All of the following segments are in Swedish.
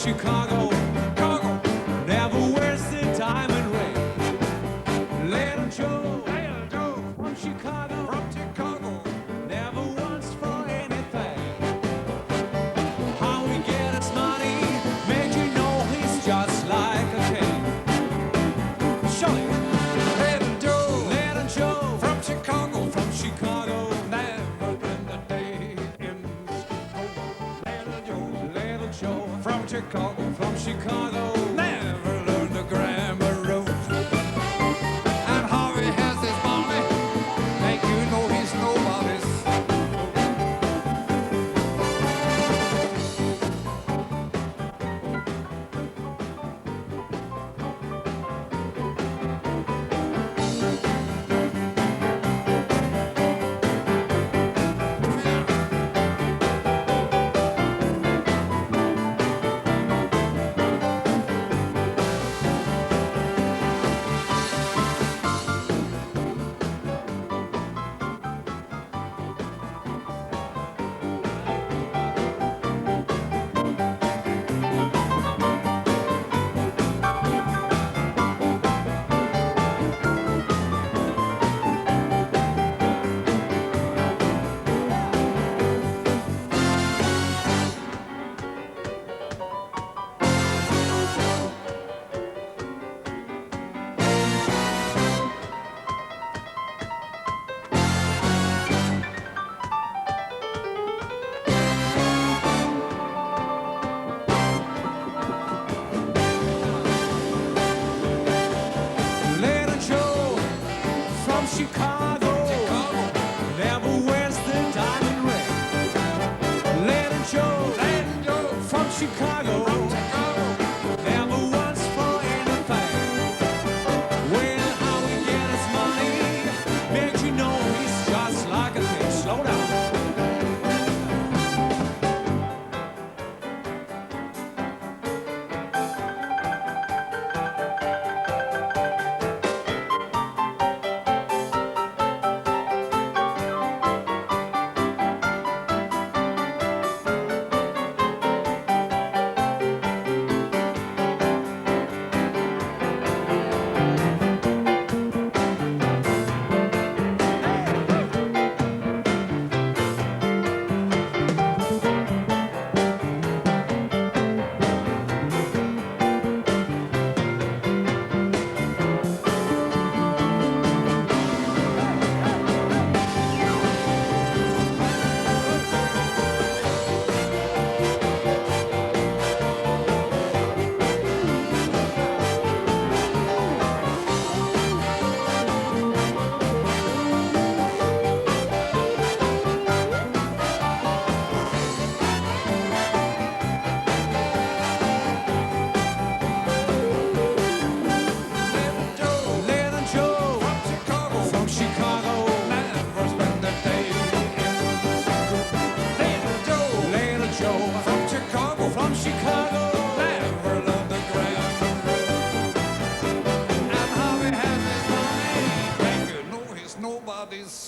Chicago. Chicago never wears the diamond ring. Little Joe from Chicago, never wants for anything. How he get his money made you know he's just like a king. Show it. Little Joe from Chicago, never been the day in school. Little Joe from Chicago, never learned the grammar rules. And how he has his money, make you know he's nobody's. Chicago, never wears the diamond ring. Little Joe from Chicago, never wants for anything. Well, how he get his money makes you know he's just like a king. Slow down.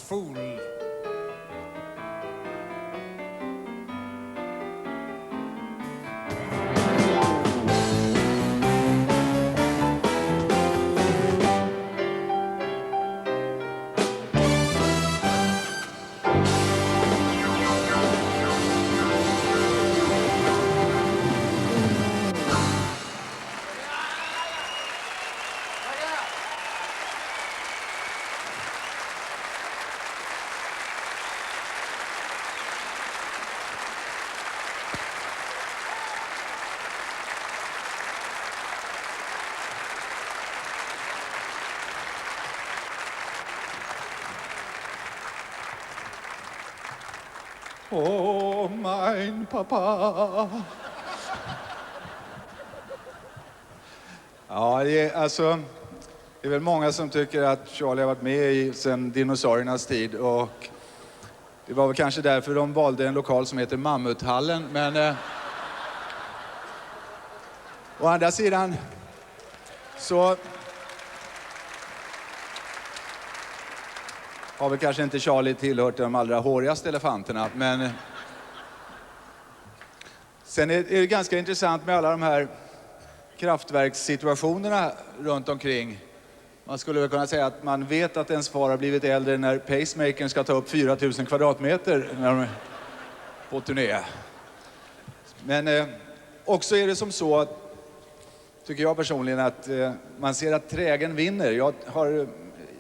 Fool. Åh, mein Papa. Ja, det är väl många som tycker att Charlie har varit med sedan dinosauriernas tid. Och det var väl kanske därför de valde en lokal som heter Mammuthallen. Men å andra sidan så har väl kanske inte Charlie tillhört de allra hårigaste elefanterna. Men Sen är det ganska intressant med alla de här kraftverkssituationerna runt omkring. Man skulle väl kunna säga att man vet att ens far har blivit äldre när pacemakern ska ta upp 4000 kvadratmeter när de är på turné. Men också är det som så, tycker jag personligen, att man ser att trägen vinner. Jag har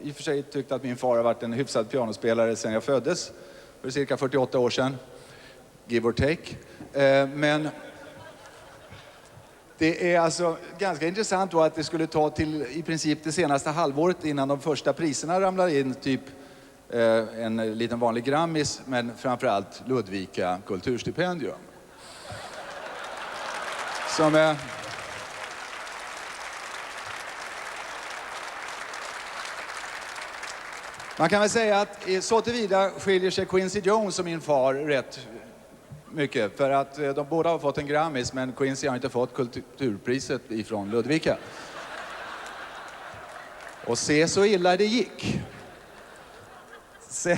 i och för sig tyckt att min far har varit en hyfsad pianospelare sedan jag föddes för cirka 48 år sedan. Give or take. Men det är alltså ganska intressant då att det skulle ta till i princip det senaste halvåret innan de första priserna ramlar in, typ en liten vanlig Grammis, men framförallt Ludvika kulturstipendium. Som man kan väl säga att så tillvida skiljer sig Quincy Jones och min far rätt mycket. För att de båda har fått en Grammis, men Quincy har inte fått kulturpriset ifrån Ludvika. Och se så illa det gick. Sen,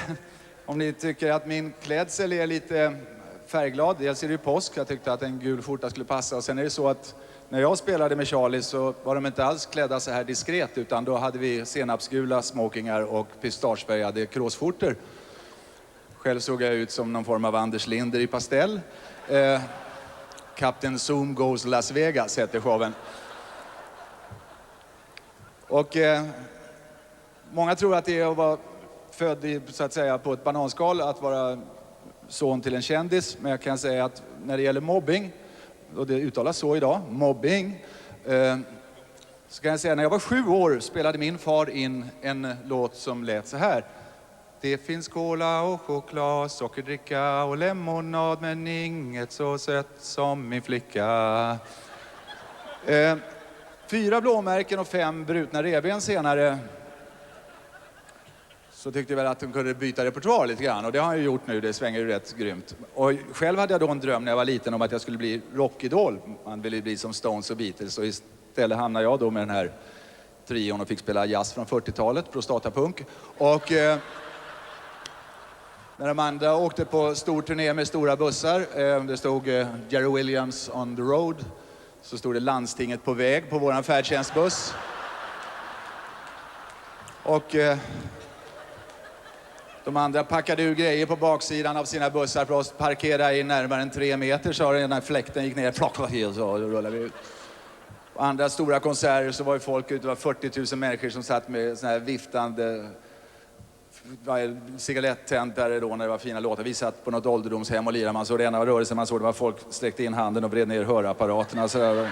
om ni tycker att min klädsel är lite färgglad, dels är det påsk, jag tyckte att en gul skjorta skulle passa. Och sen är det så att när jag spelade med Charlie så var de inte alls klädda så här diskret, utan då hade vi senapsgula smokingar och pistagefärgade kråsskjortor. Själv såg jag ut som någon form av Anders Linder i pastell. Captain Zoom Goes Las Vegas heter showen. Och många tror att det är att vara född i, så att säga, på ett bananskal, att vara son till en kändis. Men jag kan säga att när det gäller mobbing, och det uttalas så idag, mobbing, så kan jag säga att när jag var 7 år spelade min far in en låt som lät så här. Det finns cola och choklad, sockerdricka och lemonad, men inget så sött som min flicka. 4 blåmärken och 5 brutna revben senare så tyckte jag väl att hon kunde byta repertoar lite grann. Och det har han ju gjort nu, det svänger ju rätt grymt. Och själv hade jag då en dröm när jag var liten om att jag skulle bli rockidol. Man ville bli som Stones och Beatles, och istället hamnade jag då med den här trion och fick spela jazz från 40-talet, prostatapunk. Och när de andra åkte på stor turné med stora bussar, det stod Jerry Williams on the road, så stod det landstinget på väg på våran färdtjänstbuss. Och de andra packade ur grejer på baksidan av sina bussar för att parkera i närmare än 3 meter, så när fläkten gick ner, plock, så rullade vi ut. På andra stora konserter så var ju folk ute, det var 40 000 människor som satt med såna här viftande cigaretttändare då när det var fina låtar. Vi satt på något ålderdomshem och lirade, man såg det ena rörelsen, man såg det var folk sträckte in handen och vred ner hörapparaterna. Så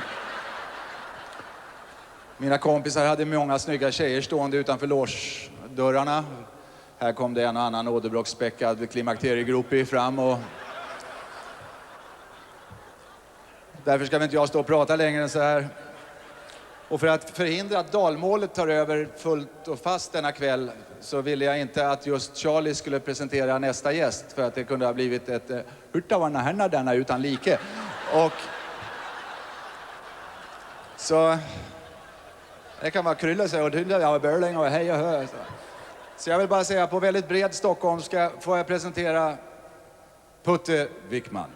mina kompisar hade många snygga tjejer stående utanför logedörrarna. Här kom det en och annan åderbråcksspäckad klimakteriegropi fram, och därför ska väl inte jag stå och prata längre än så här. Och för att förhindra att dalmålet tar över fullt och fast denna kväll så ville jag inte att just Charlie skulle presentera nästa gäst, för att det kunde ha blivit ett hurtavarna härna denna utan like. Och så det kan vara krylla sig och tydliga jag börling och hej och hö. Så jag vill bara säga, på väldigt bred stockholmska får jag presentera Putte Wickman.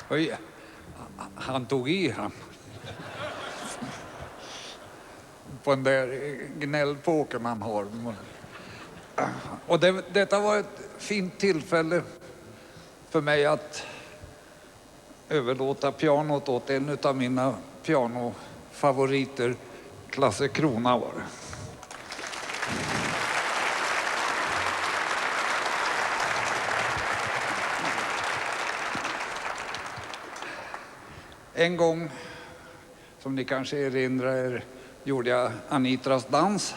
Oj, han tog i han. På den där gnällpåken man har. Och detta var ett fint tillfälle för mig att överlåta pianot åt en av mina pianofavoriter, Klasse Krona var det. En gång, som ni kanske erinrar er, gjorde jag Anitras dans.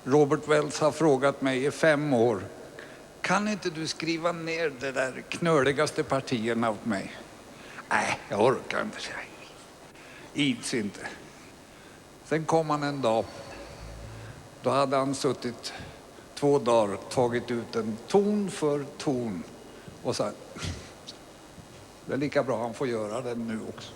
Robert Wells har frågat mig i 5 år: kan inte du skriva ner de där knöligaste partierna åt mig? Nej, jag orkar inte, säga. Ids inte. Sen kom han en dag. Då hade han suttit 2 dagar, tagit ut en ton för ton och sagt: det är lika bra han får göra det nu också.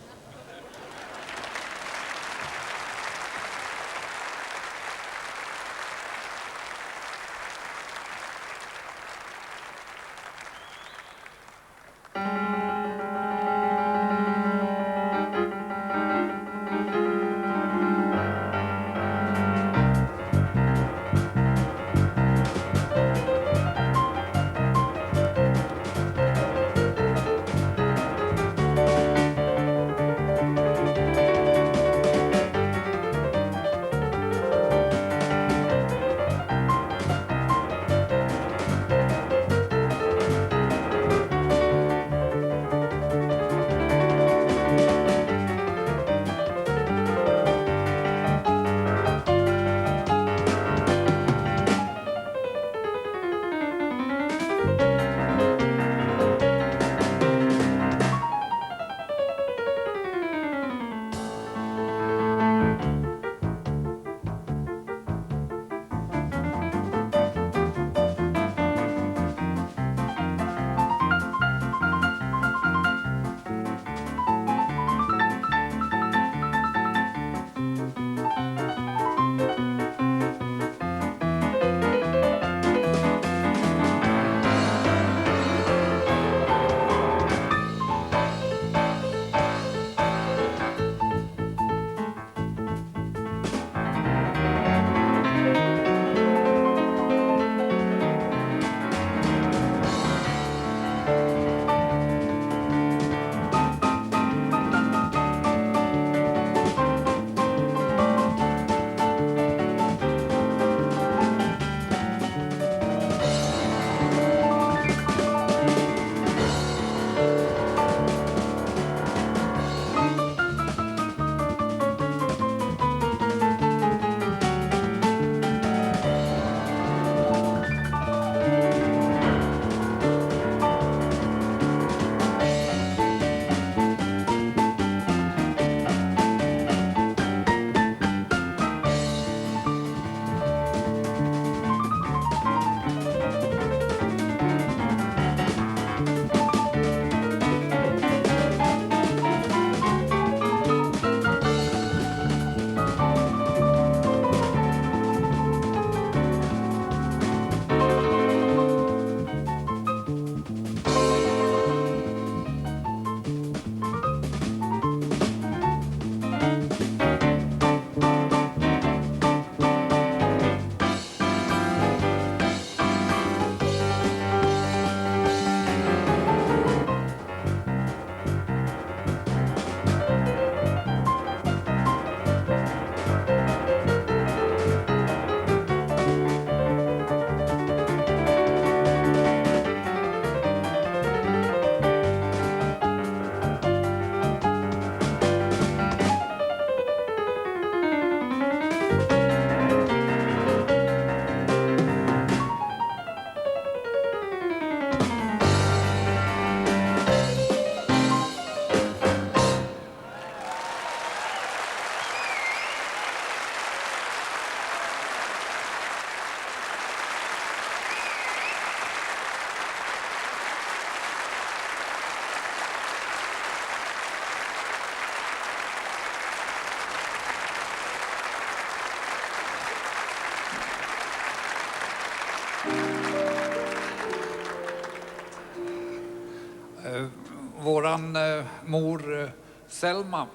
Våran mor Selma,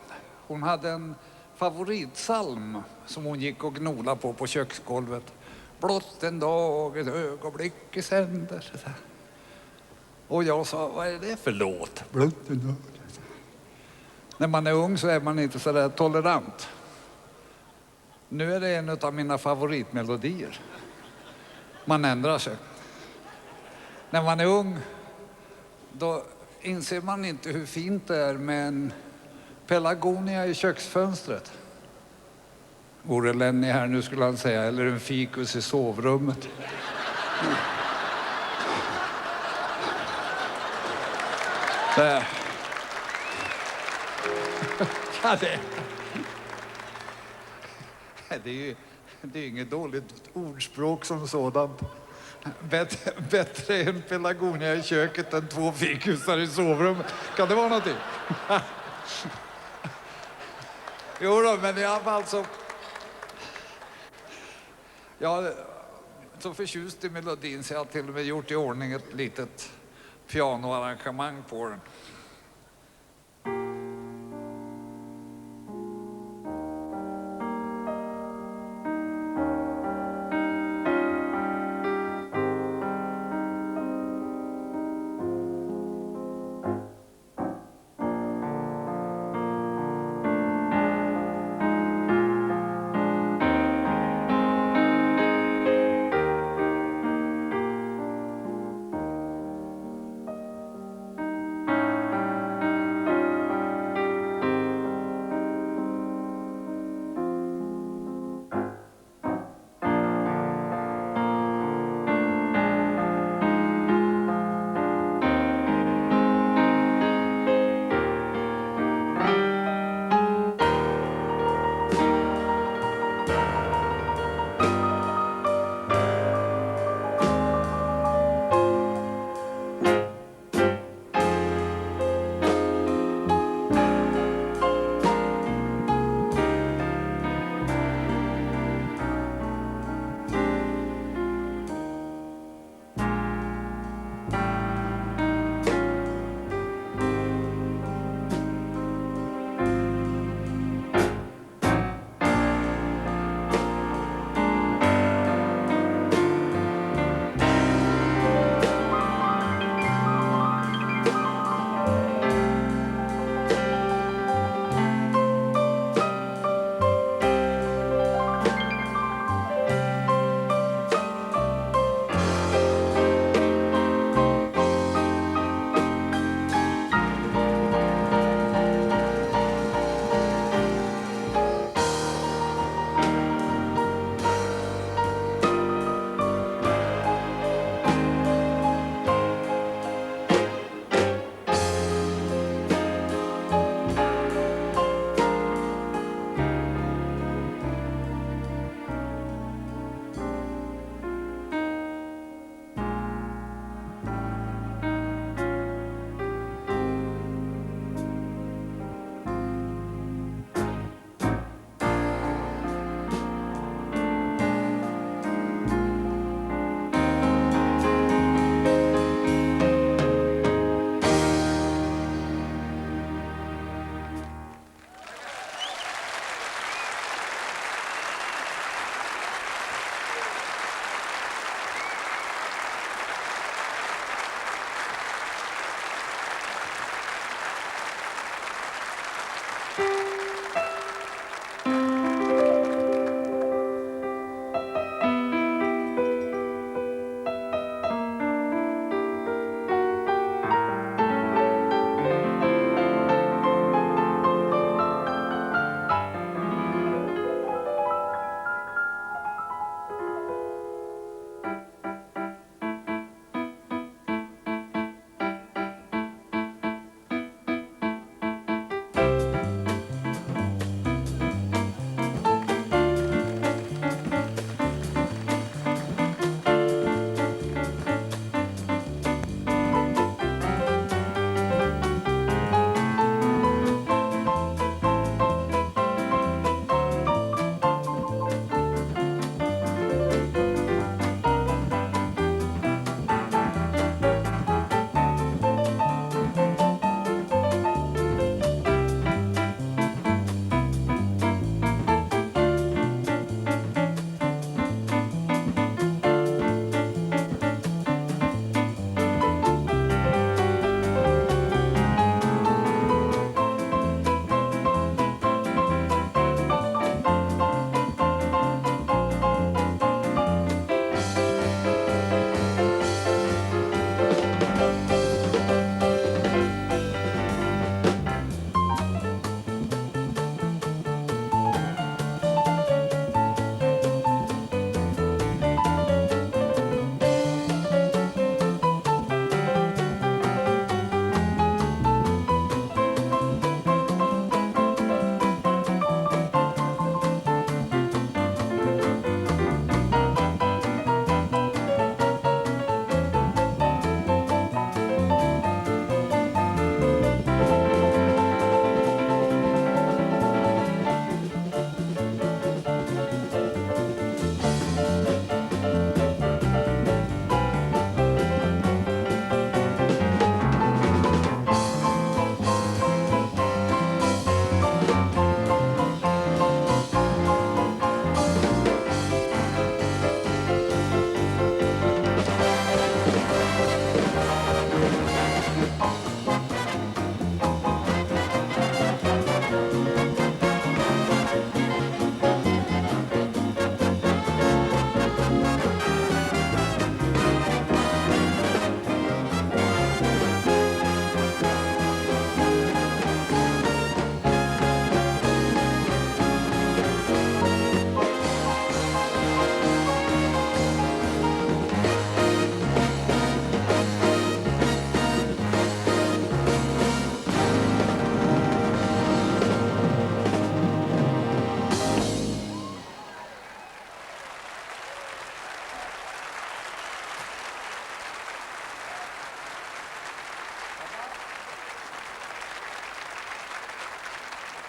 hon hade en favoritsalm som hon gick och gnola på köksgolvet. Blott en dag, ett ögonblick i sänder. Och jag sa, vad är det för låt? Blott en dag. När man är ung så är man inte så där tolerant. Nu är det en av mina favoritmelodier. Man ändrar sig. När man är ung, då inser man inte hur fint det är med en pelargonia i köksfönstret. Vore Lenny här nu skulle han säga, eller en fikus i sovrummet. Där. Ja, det är inget dåligt ordspråk som sådant. Bättre en pelargonia i köket än 2 fikusar i sovrummet. Kan det vara någonting? Jo då, men i alla fall så... Jag är så förtjust i melodin så jag har till och med gjort i ordning ett litet pianoarrangemang på den.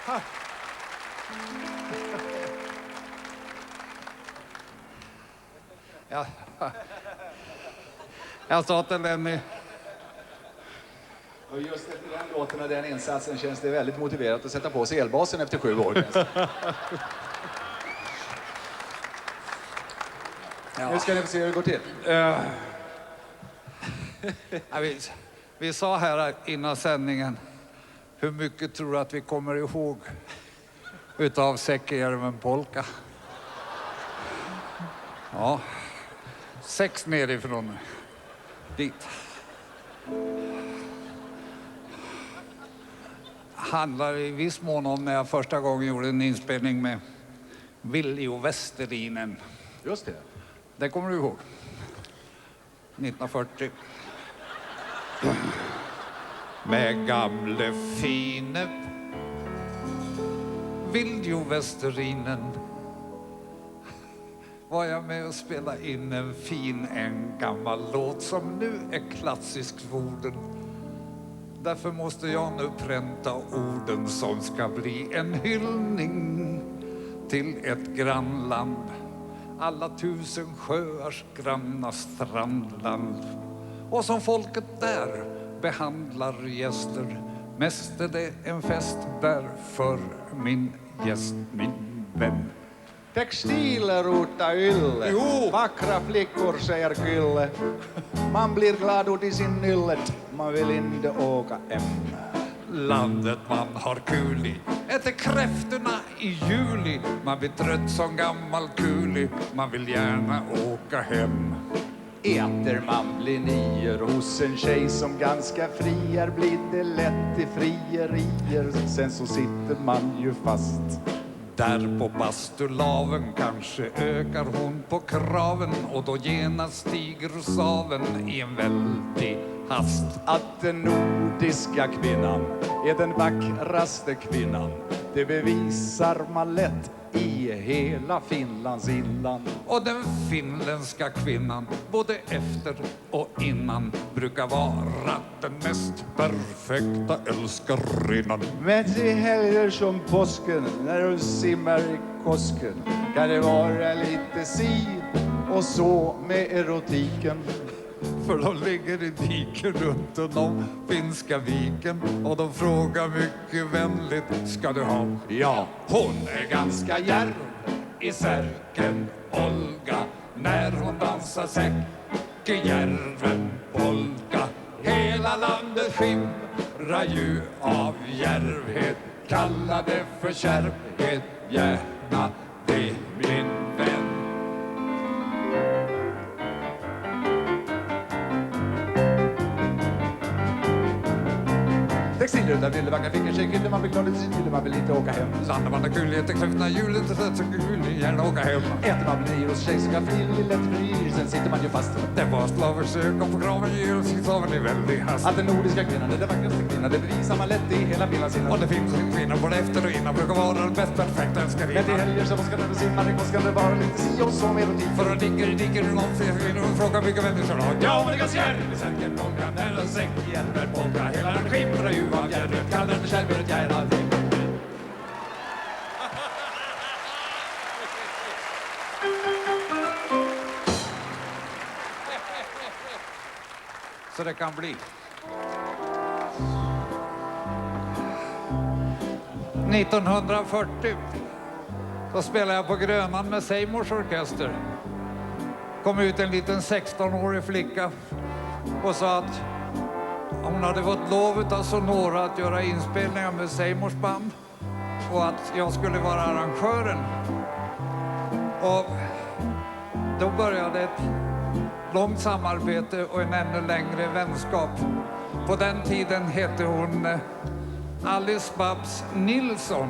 Ja. Jag sa till Lenny, Och just efter den låten och den insatsen känns det väldigt motiverat att sätta på sig elbasen efter 7 år. Nu ska ni få se hur det går till. Ja, vi sa här innan sändningen, hur mycket tror du att vi kommer ihåg utav Säckejärven polka? Ja, 6 nerifrån dit. Handlar i viss mån om när jag första gången gjorde en inspelning med Viljo Westerinen. Just det. Det kommer du ihåg. 1940. Med gamle fine Viljo Westerinen var jag med och spela in en gammal låt som nu är klassisk svorden. Därför måste jag nu pränta orden som ska bli en hyllning till ett grannland. Alla 1000 sjöars granna strandland. Och som folket där behandlar gäster, mest är det en fest där för min gäst, min vän. Textiler uta ylle, vackra flickor säger Kylle. Man blir glad ut i sin nyllet, man vill inte åka hem. Landet man har kul i, äter kräftorna i juli. Man blir trött som gammal kuli, man vill gärna åka hem. Äter man blir nier hos en tjej som ganska friar, blir det lätt i frierier, sen så sitter man ju fast. Där på bastulaven kanske ökar hon på kraven och då genast stiger saven i en väldig hast. Att den nordiska kvinnan är den vackraste kvinnan, det bevisar man lätt i hela Finlands inland. Och den finländska kvinnan, både efter och innan, brukar vara den mest perfekta älskarinnan. Men till helger som påsken, när du simmar i kosken, kan det vara lite si och så med erotiken. För de ligger i diken runt om finska viken och de frågar mycket vänligt, ska du ha? Ja, Hon är ganska djärv i särken Olga när hon dansar Säckejärven polka. Hela landet skimrar ju av djärvhet, kalla det för kärvhet, gärna det min vän. textiler utan ville, vackra fickor, tjejer, man blir glad i sin hylle, man vill inte åka hem. Landar man har kul, äter kräftorna jul, inte så kul, gärna åka hem. Äter man blir hos tjej som kan fri, lätt fri, sen sitter man ju fast. Det var slavers ögon på kraven, ger sig slaven i väldig hast. Att den nordiska kvinnan är den vackraste kvinnan, det bevisar man lätt i hela Finlands inland. Och det finns en kvinna både efter och innan brukar vara den bäst perfekta älskarinnan. Men till helger som ska den simma, det ska det vara lite si och så med erotik. För att digger någon ser kvinnor och frågar vilka människor har. Ja, men det kan se här, det säkert polka, när den Säckejärven polka. Hela den skimrar ju av järvet, kallar den kärvet gärna det. Så det kan bli. 1940 då spelade jag på Grönan med Seymours orkester. Kom ut en liten 16-årig flicka och sa att hon hade fått lov av Sonora att göra inspelningar med Seymours band och att jag skulle vara arrangören. Och då började ett långt samarbete och en ännu längre vänskap. På den tiden hette hon Alice Babs Nilsson.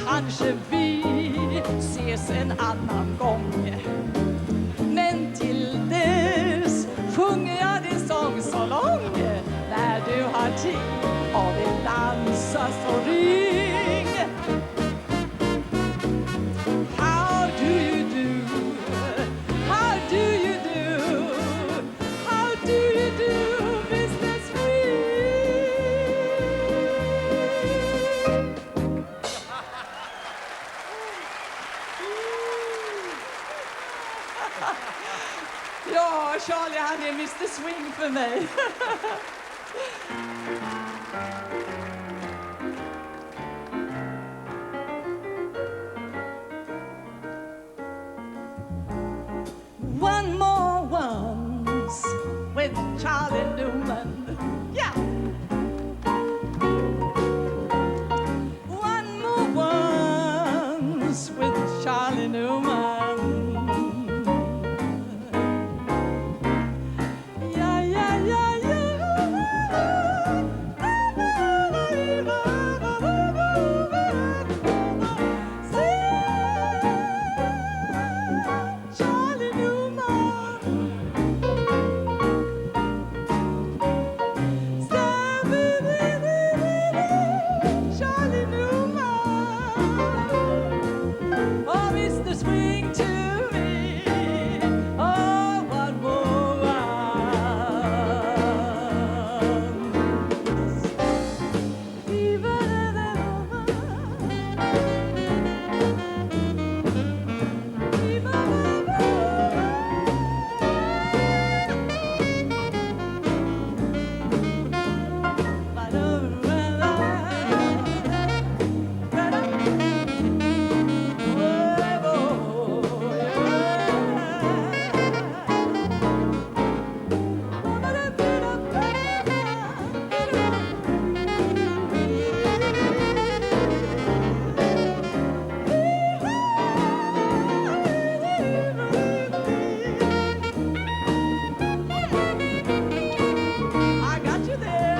Kanske vi ses en annan gång. Han är Mr Swing för mig. One more once with Charlie Newman. Yeah. One more once with Charlie Newman. Yeah, yeah, yeah, Charlie Newman. Charlie Newman. Oh, Mr. Swing to me. Oh, one more once. Even I got you there.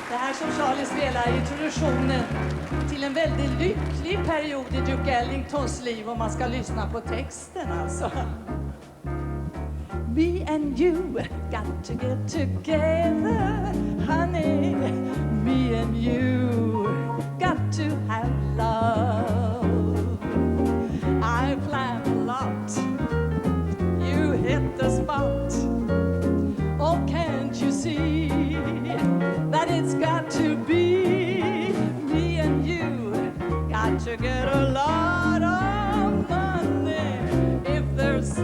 Det här som Charlie spelar är introduktionen till en väldigt lycklig period i Duke Ellingtons liv om man ska lyssna på texten alltså. Me and you got to get together, honey. Me and you got to have love. I planned a lot, you hit the spot. Oh, can't you see that it's got to be me and you? Got to get a lot of money if there's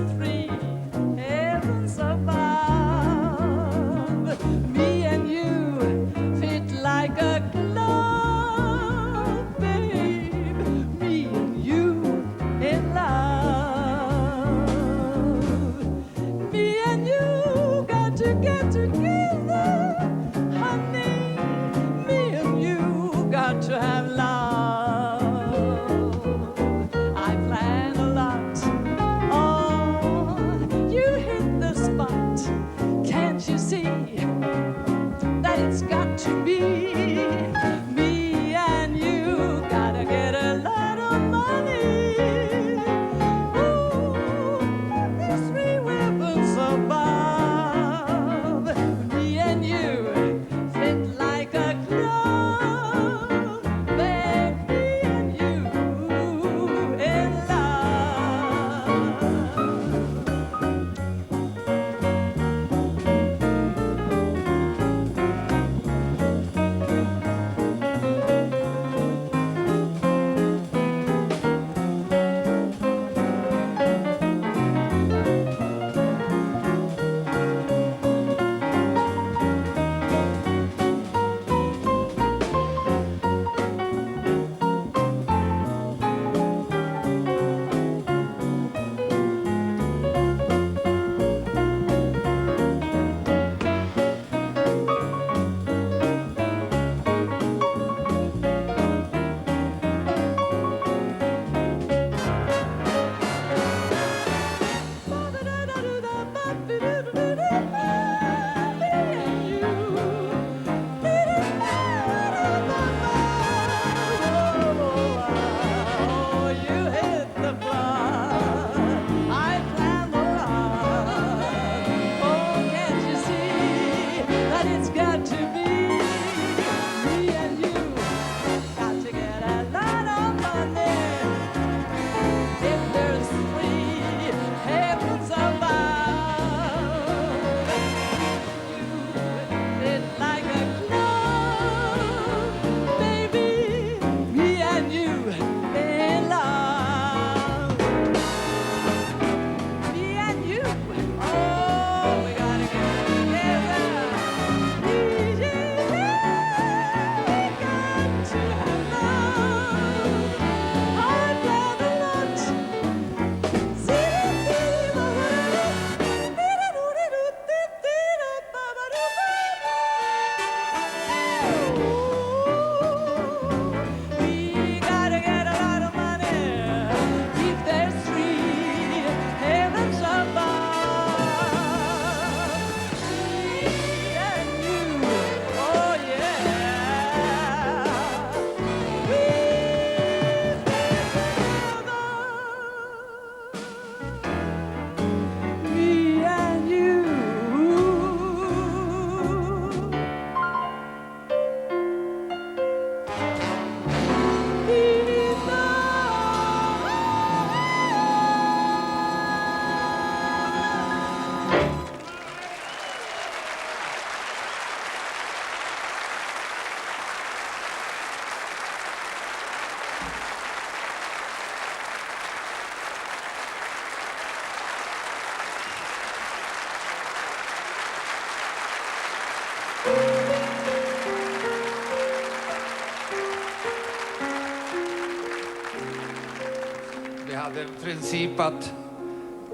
hade en princip att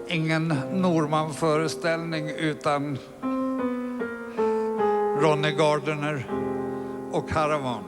ingen Norman-föreställning utan Ronnie Gardner och Caravan.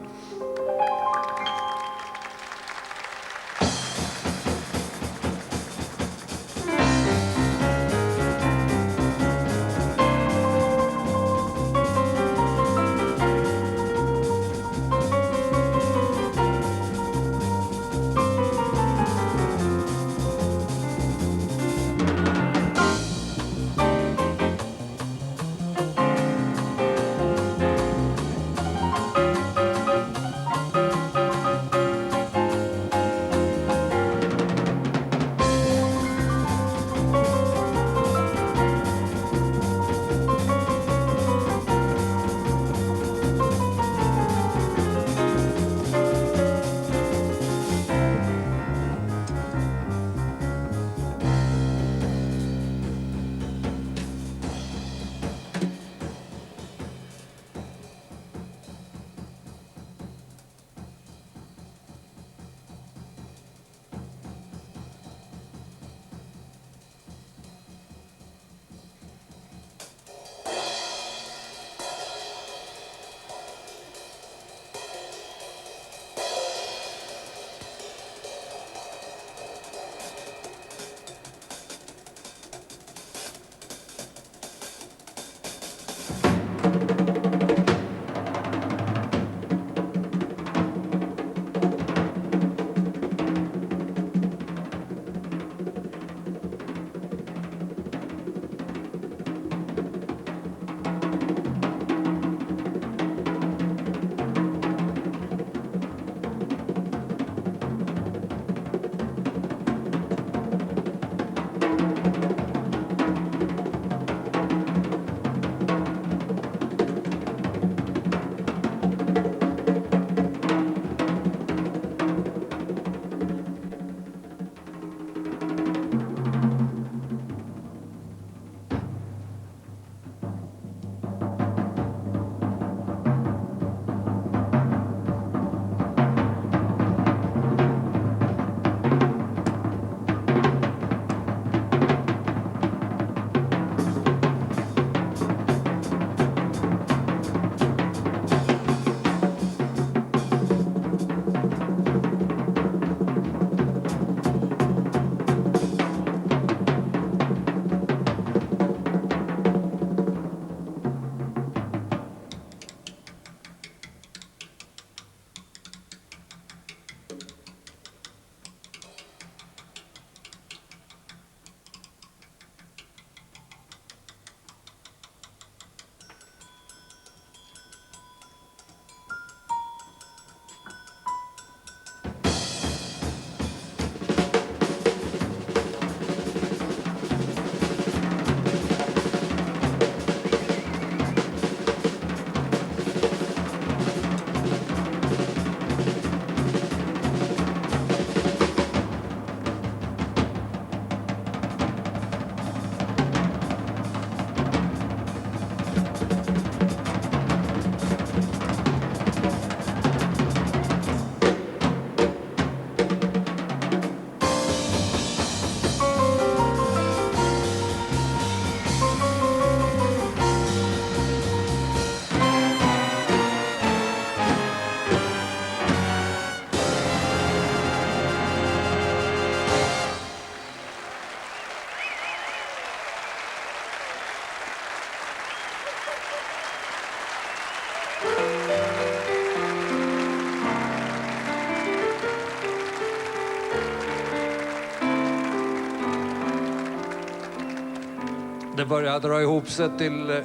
Det börjar dra ihop sig till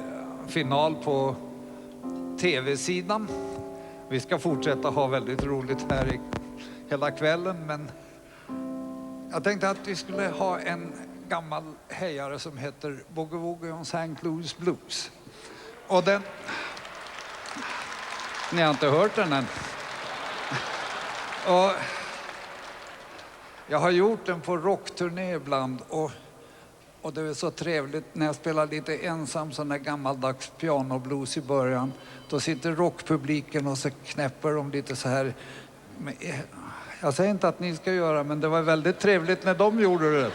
final på tv-sidan. Vi ska fortsätta ha väldigt roligt här hela kvällen, men jag tänkte att vi skulle ha en gammal hejare som heter Boogie Woogie on St. Louis Blues. Och den... Ni har inte hört den än. Och jag har gjort den på rockturné ibland och det är så trevligt när jag spelar lite ensam sån där gammaldags pianoblues i början. Då sitter rockpubliken och så knäpper de lite så här med Jag säger inte att ni ska göra, men det var väldigt trevligt när de gjorde det.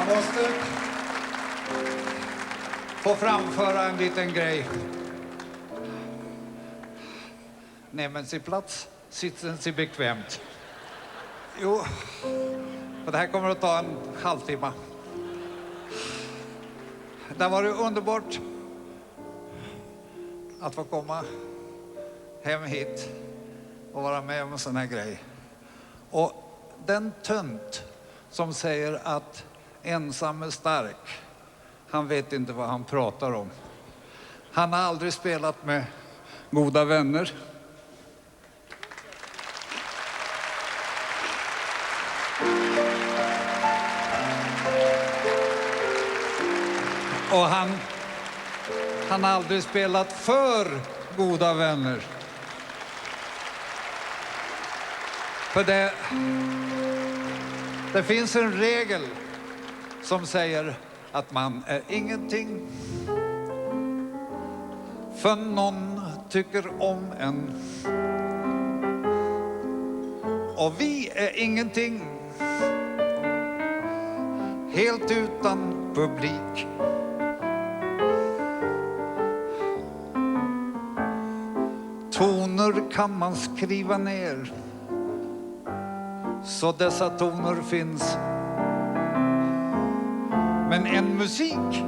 Jag måste få framföra en liten grej. Nehmen Sie plats, sitzen Sie bekvämt. Jo, och det här kommer att ta en halvtimme. Det var underbart att få komma hem hit och vara med om en sån här grej. Och den tönt som säger att ensam är stark. Han vet inte vad han pratar om. Han har aldrig spelat med goda vänner. Och han har aldrig spelat för goda vänner. För det finns en regel som säger att man är ingenting för någon tycker om en. Och vi är ingenting helt utan publik. Toner kan man skriva ner så dessa toner finns. Men en musik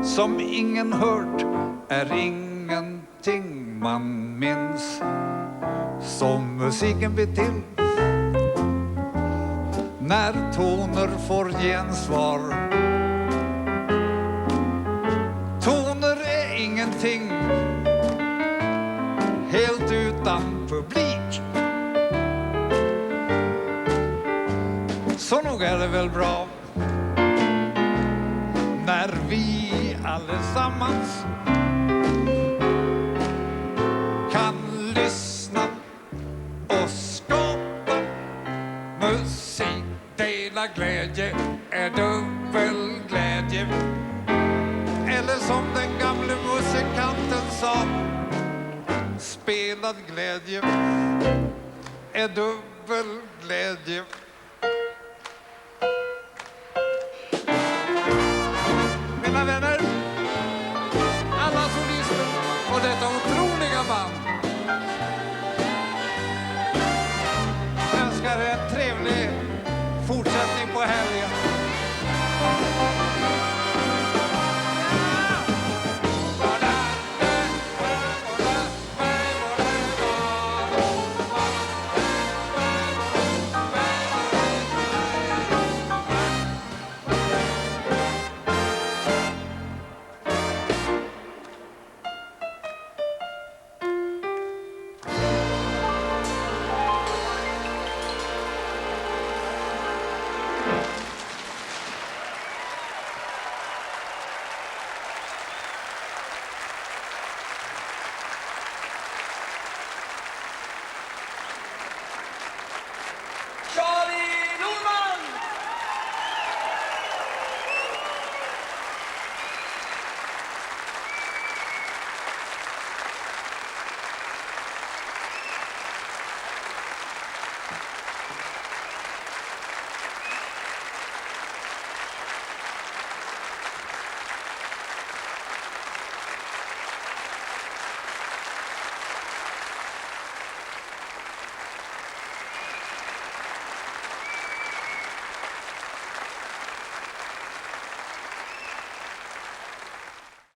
som ingen hört är ingenting man minns. Så musiken blir till när toner får gensvar. Toner är ingenting helt utan publik. Så nog är det väl bra när vi allesammans kan lyssna och skapa musik. Dela glädje är dubbel glädje. Eller som den gamle musikanten sa, spelad glädje är dubbel glädje. Mina vänner, alla solister och detta otroliga band, jag önskar er en trevlig fortsättning på helgen.